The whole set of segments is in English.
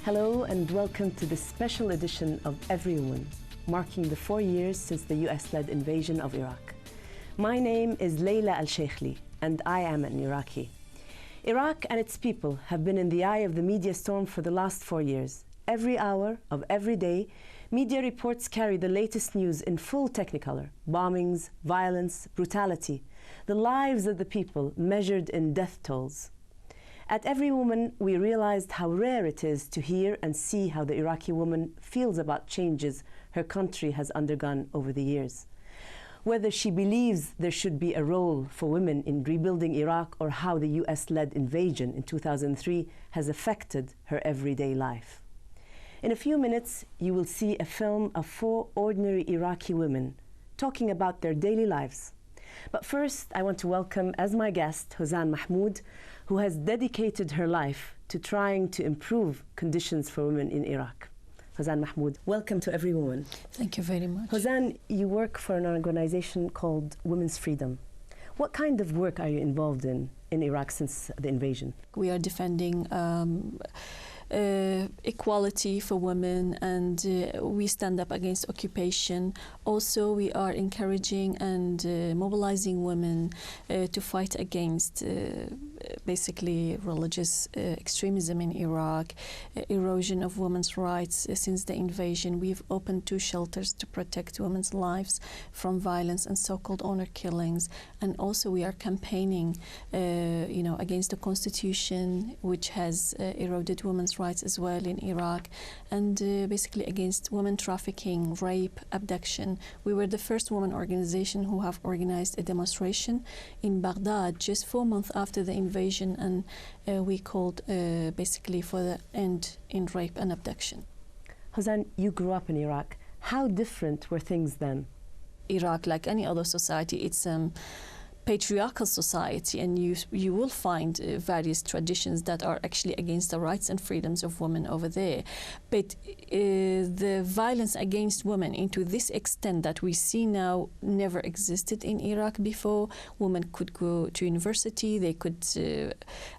Hello and welcome to this special edition of Everywoman, marking the 4 years since the US-led invasion of Iraq. My name is Layla Al-Sheikhli and I am an Iraqi. Iraq and its people have been in the eye of the media storm for the last 4 years. Every hour of every day, media reports carry the latest news in full technicolor: bombings, violence, brutality, the lives of the people measured in death tolls. At Everywoman, we realized how rare it is to hear and see how the Iraqi woman feels about changes her country has undergone over the years. Whether she believes there should be a role for women in rebuilding Iraq or how the US-led invasion in 2003 has affected her everyday life. In a few minutes, you will see a film of 4 ordinary Iraqi women talking about their daily lives. But first, I want to welcome as my guest Hossan Mahmoud, who has dedicated her life to trying to improve conditions for women in Iraq. Hossan Mahmoud, welcome to Everywoman. Thank you very much. Hossan, you work for an organization called Women's Freedom. What kind of work are you involved in Iraq since the invasion? We are defending equality for women, and we stand up against occupation. Also, we are encouraging and mobilizing women to fight against basically religious extremism in Iraq, erosion of women's rights since the invasion. We've opened 2 shelters to protect women's lives from violence and so-called honor killings. And also we are campaigning against the constitution, which has eroded women's rights as well in Iraq, and basically against women trafficking, rape, abduction. We were the first women organization who have organized a demonstration in Baghdad just 4 months after the invasion, and we called basically for the end in rape and abduction. Hossan, you grew up in Iraq. How different were things then? Iraq, like any other society, it's patriarchal society, and you will find various traditions that are actually against the rights and freedoms of women over there. But the violence against women into this extent that we see now never existed in Iraq before. Women could go to university, they could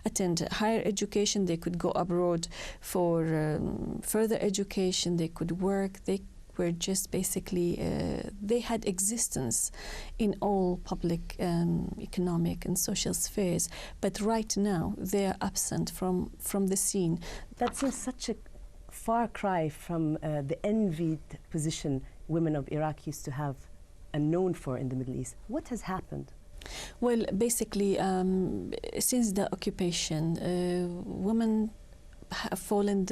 attend higher education, they could go abroad for further education, they could work, they were just basically, they had existence in all public, economic and social spheres. But right now, they are absent from the scene. That seems such a far cry from the envied position women of Iraq used to have and known for in the Middle East. What has happened? Well, basically, since the occupation, women have fallen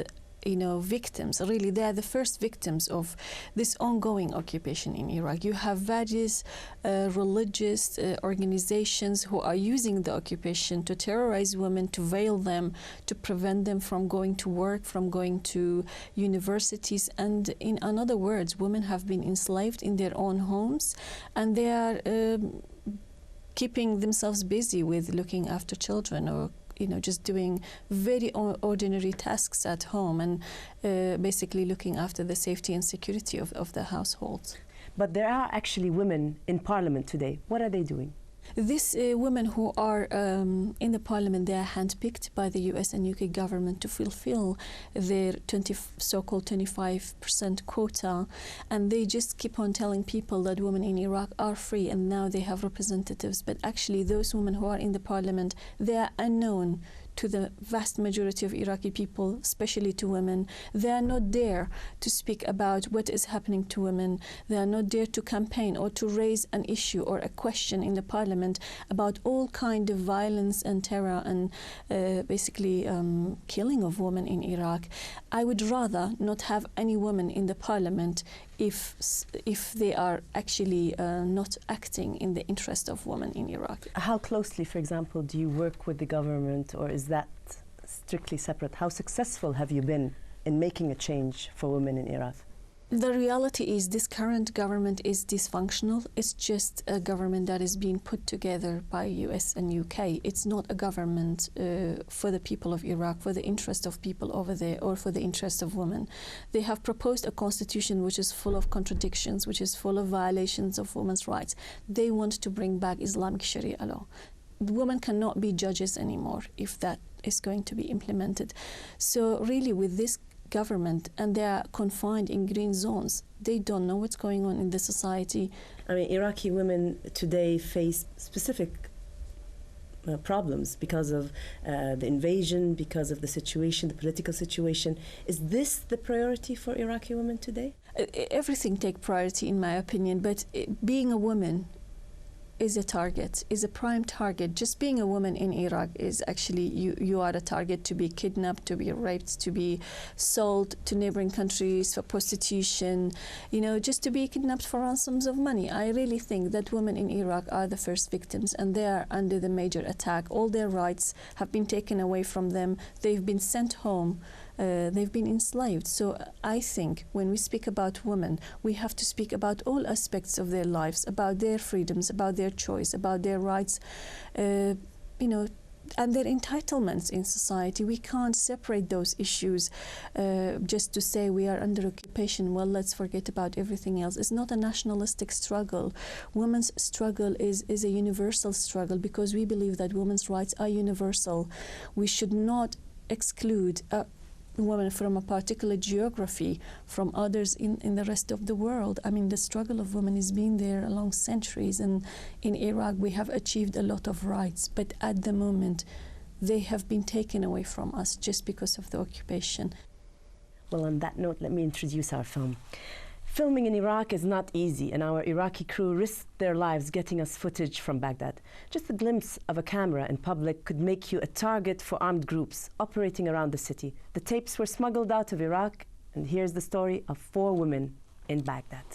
victims. Really, they are the first victims of this ongoing occupation in Iraq. You have various religious organizations who are using the occupation to terrorize women, to veil them, to prevent them from going to work, from going to universities. And in other words, women have been enslaved in their own homes, and they are keeping themselves busy with looking after children, or just doing very ordinary tasks at home, and basically looking after the safety and security of the households. But there are actually women in parliament today. What are they doing? These women who are in the parliament, they are handpicked by the US and UK government to fulfill their so-called 25% quota, and they just keep on telling people that women in Iraq are free and now they have representatives. But actually those women who are in the parliament, they are unknown to the vast majority of Iraqi people, especially to women. They are not there to speak about what is happening to women. They are not there to campaign or to raise an issue or a question in the parliament about all kind of violence and terror and basically killing of women in Iraq. I would rather not have any women in the parliament if they are actually not acting in the interest of women in Iraq. How closely, for example, do you work with the government, or is that strictly separate? How successful have you been in making a change for women in Iraq? The reality is this current government is dysfunctional. It's just a government that is being put together by US and UK. It's not a government for the people of Iraq, for the interest of people over there, or for the interest of women. They have proposed a constitution which is full of contradictions, which is full of violations of women's rights. They want to bring back Islamic Sharia law. Women cannot be judges anymore if that is going to be implemented. So really, with this government, and they are confined in green zones. They don't know what's going on in the society. I mean, Iraqi women today face specific problems because of the invasion, because of the situation, the political situation. Is this the priority for Iraqi women today? Everything takes priority, in my opinion, but being a woman is a target, is a prime target. Just being a woman in Iraq is actually, you are a target to be kidnapped, to be raped, to be sold to neighboring countries for prostitution, you know, just to be kidnapped for ransoms of money. I really think that women in Iraq are the first victims, and they are under the major attack. All their rights have been taken away from them. They've been sent home. They've been enslaved. So I think when we speak about women, we have to speak about all aspects of their lives, about their freedoms, about their choice, about their rights, you know, and their entitlements in society. We can't separate those issues just to say we are under occupation. Well, let's forget about everything else. It's not a nationalistic struggle. Women's struggle is a universal struggle, because we believe that women's rights are universal. We should not exclude women from a particular geography from others in the rest of the world. I mean, the struggle of women has been there along centuries, and in Iraq we have achieved a lot of rights, but at the moment they have been taken away from us just because of the occupation. Well, on that note, let me introduce our film. Filming in Iraq is not easy, and our Iraqi crew risked their lives getting us footage from Baghdad. Just a glimpse of a camera in public could make you a target for armed groups operating around the city. The tapes were smuggled out of Iraq, and here's the story of 4 women in Baghdad.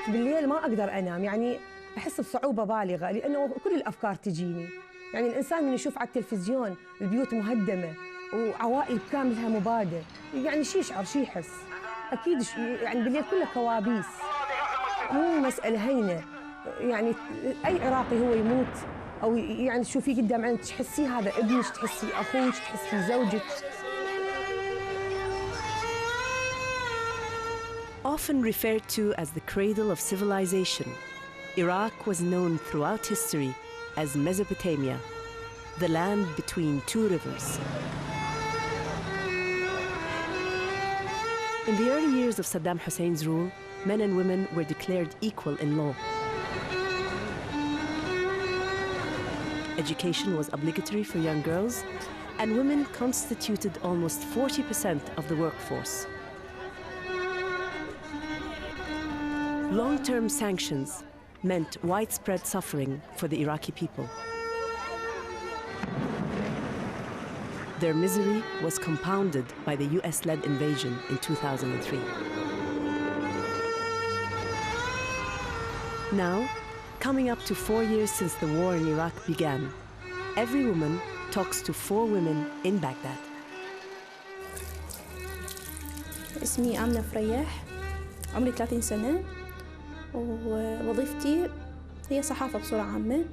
بالليل ما أقدر أنام، يعني أحس بصعوبة بالغة، لأنه كل الأفكار تجيني. يعني الإنسان من يشوف على التلفزيون البيوت مهدمة وعوائل كاملها مبادة، يعني شي يشعر شي يحس. أكيد يعني بالليل كله كوابيس، مو مسألة هينة. يعني أي عراقي هو يموت أو يعني تشوفيه قدام عينك تحسيه هذا ابنك، تحسيه أخوك، تحسيه زوجك. Often referred to as the cradle of civilization, Iraq was known throughout history as Mesopotamia, the land between 2 rivers. In the early years of Saddam Hussein's rule, men and women were declared equal in law. Education was obligatory for young girls, and women constituted almost 40% of the workforce. Long-term sanctions meant widespread suffering for the Iraqi people. Their misery was compounded by the US-led invasion in 2003. Now, coming up to 4 years since the war in Iraq began, Everywoman talks to 4 women in Baghdad. اسمي آمنة فريح، عمري 30 سنة، ووظيفتي هي صحافة بصورة عامة.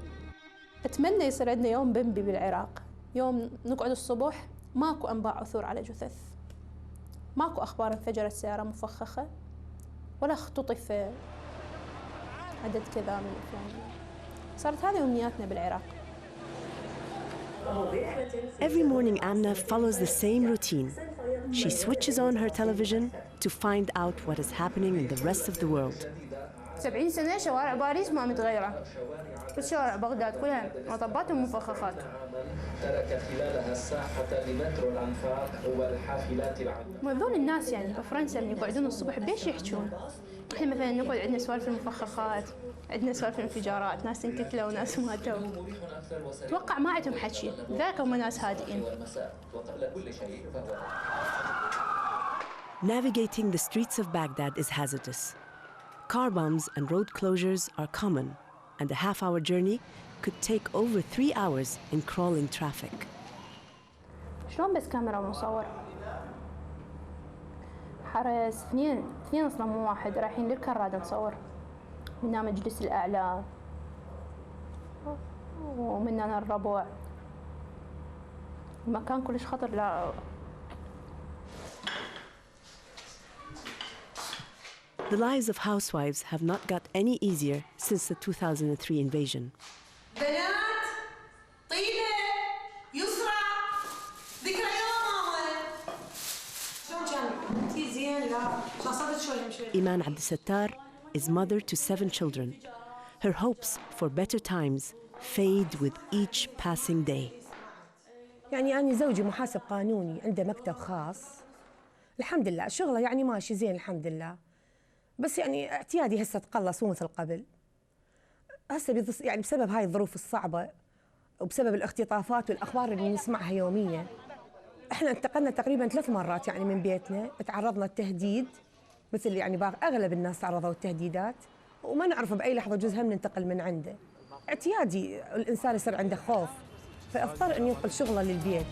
أتمنى يصير عندنا يوم بنبي بالعراق، يوم نقعد الصبح ماكو أنباء عثور على جثث، ماكو أخبار انفجرت سيارة مفخخة، ولا اختطف عدد كذا من الفلان. صارت هذه أمنياتنا بالعراق. Every morning, Amna follows the same routine. She switches on her television to find out what is happening in the rest of the world. 70 سنة شوارع باريس ما متغيرة، بس شوارع بغداد كلها مطبات ومفخخات. ترك خلالها الساحة لمترو الأنفاق والحافلات العامة. هذول الناس يعني بفرنسا من يقعدون الصبح بيش يحجون؟ احنا مثلا نقعد عندنا سوالف المفخخات، عندنا سوالف الانفجارات، ناس انقتلوا وناس ماتوا. اتوقع ما عندهم حكي، ذاك هم ناس هادئين. Navigating the streets of Baghdad is hazardous. Car bombs and road closures are common, and a half-hour journey could take over 3 hours in crawling traffic. شلون بس كاميرا ومصور؟ حرس اثنين اصلا مو واحد، رايحين للكرادة نصور. منا مجلس الأعلى ومنا الربع. المكان كلش خطر. لا The lives of housewives have not got any easier since the 2003 invasion. Iman Abdesattar is mother to 7 children. Her hopes for better times fade with each passing day. يعني أنا زوجي محاسب قانوني عنده مكتب خاص. الحمد لله شغله يعني ماشي زين الحمد لله. بس يعني اعتيادي هسه تقلص مو مثل قبل. هسه يعني بسبب هاي الظروف الصعبة وبسبب الاختطافات والأخبار اللي نسمعها يوميا. احنا انتقلنا تقريبا 3 مرات يعني من بيتنا، تعرضنا للتهديد مثل يعني اغلب الناس تعرضوا للتهديدات، وما نعرف باي لحظه جوز هم ننتقل من عنده. اعتيادي الانسان يصير عنده خوف، فاضطر ان ينقل شغله للبيت.